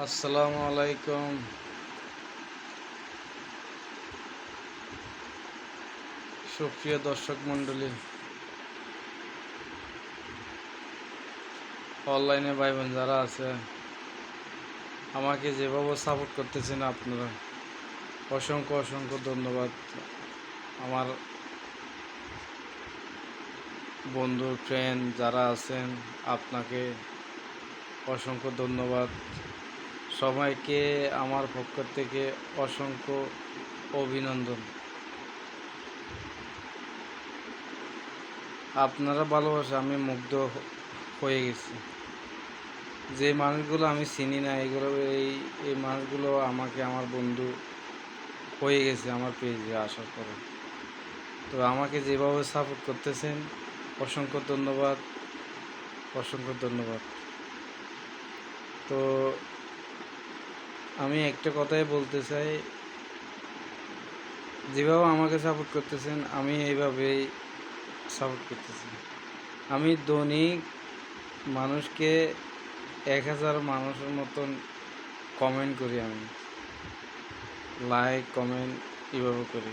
আসসালামু আলাইকুম। সুপ্রিয় দর্শক মণ্ডলী, অনলাইনে ভাই বোন যারা আছে, আমাকে যেভাবে সাপোর্ট করতেছেন আপনারা, অসংখ্য অসংখ্য ধন্যবাদ। আমার বন্ধু ফ্রেন্ড যারা আছেন, আপনাকে অসংখ্য ধন্যবাদ। সবাইকে আমার পক্ষ থেকে অসংখ্য অভিনন্দন। আপনারা ভালোবাসা আমি মুগ্ধ হয়ে গেছি। যে মানুষগুলো আমি চিনি না, এই মানুষগুলো আমাকে আমার বন্ধু হয়ে গেছে আমার পেজে আসার পরে। তো আমাকে যেভাবে সাপোর্ট করতেছেন, অসংখ্য ধন্যবাদ, অসংখ্য ধন্যবাদ। তো আমি একটা কথাই বলতে চাই, যেভাবে আমাকে সাপোর্ট করতেছেন আমি এইভাবেই সাপোর্ট করতেছি। আমি দৈনিক মানুষকে 1000 মানুষের মতন কমেন্ট করি, আমি লাইক কমেন্ট এভাবে করি।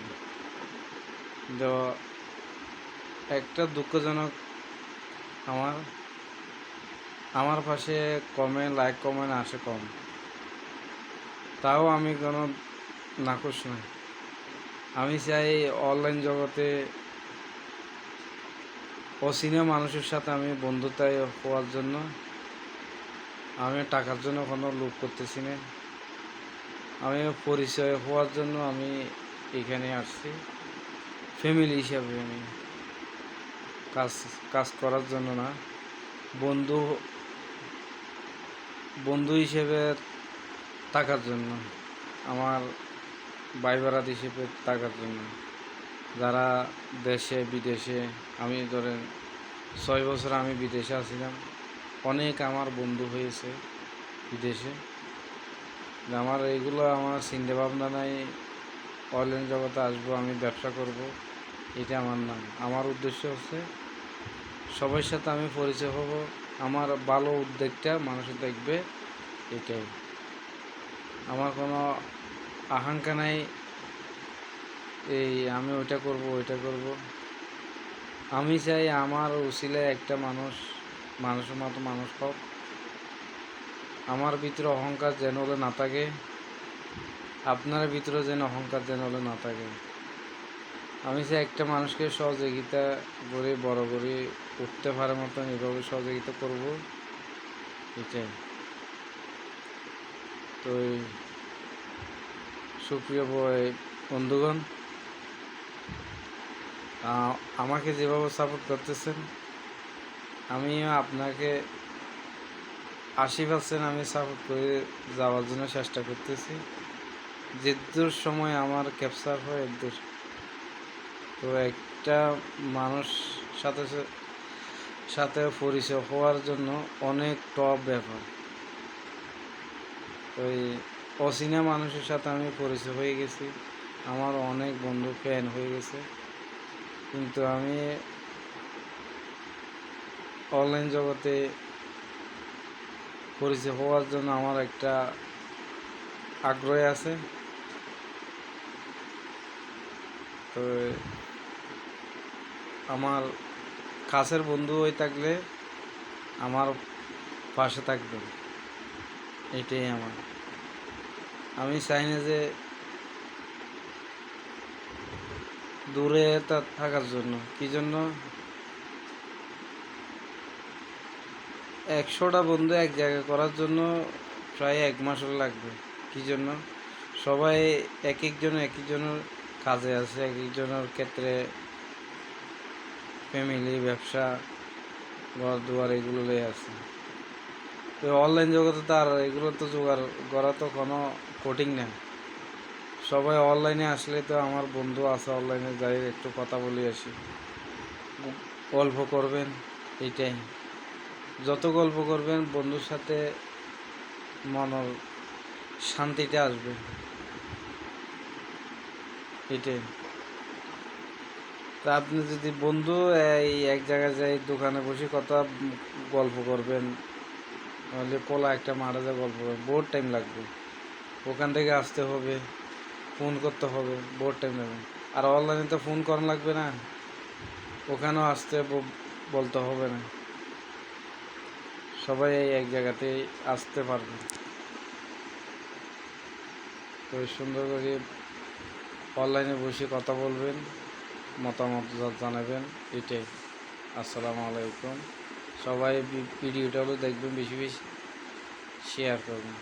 তো একটা দুঃখজনক, আমার আমার পাশে লাইক কমেন্ট আসে কম, তাও আমি কোনো নাখোশ নই। আমি চাই অনলাইন জগতে অচেনা মানুষের সাথে আমি বন্ধুতায় হওয়ার জন্য। আমি টাকার জন্য কোনো লোভ করতেছি না, আমি পরিচয় হওয়ার জন্য আমি এখানে আসছি। ফ্যামিলি হিসাবে আমি কাজ কাজ করার জন্য না, বন্ধু বন্ধু হিসেবে থাকার জন্য, আমার ভাই বারাত হিসেবে থাকার জন্য। যারা দেশে বিদেশে, আমি ধরেন 6 বছর আমি বিদেশে আছিলাম, অনেক আমার বন্ধু হয়েছে বিদেশে। আমার এইগুলো আমার চিন্তা ভাবনা নাই অনলাইন জগতে আসবো, আমি ব্যবসা করব, এটা আমার নাম। আমার উদ্দেশ্য হচ্ছে সবার সাথে আমি পরিচয় হব, আমার ভালো উদ্যোগটা মানুষের দেখবে, এটাই। আমার কোনো আকাঙ্ক্ষা নাই এই আমি ওইটা করব ওইটা করব। আমি চাই আমার উসিলায় একটা মানুষের মতো মানুষ হোক। আমার ভিতরে অহংকার যেন হলে না থাকে, আপনার ভিতরে যেন অহংকার যেন হলে না থাকে। আমি চাই একটা মানুষকে সহযোগিতা করে বড় করে উঠতে পারার মতন এভাবে সহযোগিতা করব, এটাই। তো সুপ্রিয় বন্ধুগণ, আমাকে যেভাবে সাপোর্ট করতেছেন, আমিও আপনাকে 80% আমি সাপোর্ট করে যাওয়ার জন্য চেষ্টা করতেছি, যেদূর সময় আমার ক্যাপচার হয় এদূর। তো একটা মানুষ সাথে সাথে পরিচয় হওয়ার জন্য অনেক টপ ব্যাপার। তো এই অচেনা মানুষের সাথে আমি পরিচয় হয়ে গেছি, আমার অনেক বন্ধু ফ্যান হয়ে গেছে, কিন্তু আমি অনলাইন জগতে পরিচয় হওয়ার জন্য আমার একটা আগ্রহ আছে। তো আমার কাছের বন্ধু হয়ে থাকলে আমার পাশে থাকবেন, এটাই আমার। আমি চাই না যে দূরে থাকার জন্য। কি জন্য? 100টা বন্ধু এক জায়গায় করার জন্য প্রায় 1 মাসও লাগবে। কি জন্য? সবাই এক একজনের কাজে আছে, এক একজনের ক্ষেত্রে ফ্যামিলি, ব্যবসা, ঘর দুয়ার এগুলো লয়ে আছে। তো অনলাইন জগতে তো আর এগুলো তো জোগাড় করা তো কোনো কঠিন না। সবাই অনলাইনে আসলে তো আমার বন্ধু আছে, অনলাইনে যাই একটু কথা বলে আসি, গল্প করবেন, এইটাই। যত গল্প করবেন বন্ধুর সাথে মনের শান্তিটা আসবে, এটাই। তা আপনি যদি বন্ধু এই এক জায়গায় যাই দোকানে বসে কথা গল্প করবেন, নাহলে পোলা একটা মারা যায় গল্প করবে, বহুত টাইম লাগবে। ওখান থেকে আসতে হবে, ফোন করতে হবে, বহুত টাইম লাগবে। আর অনলাইনে তো ফোন করা লাগবে না, ওখানেও আসতে বলতে হবে না, সবাই এই এক জায়গাতেই আসতে পারবে। তো সুন্দর করে অনলাইনে বসে কথা বলবেন, মতামত জানাবেন, এটাই। আসসালামু আলাইকুম। সবাই ভিডিওটা দেখবেন, বেশি বেশি শেয়ার করবেন।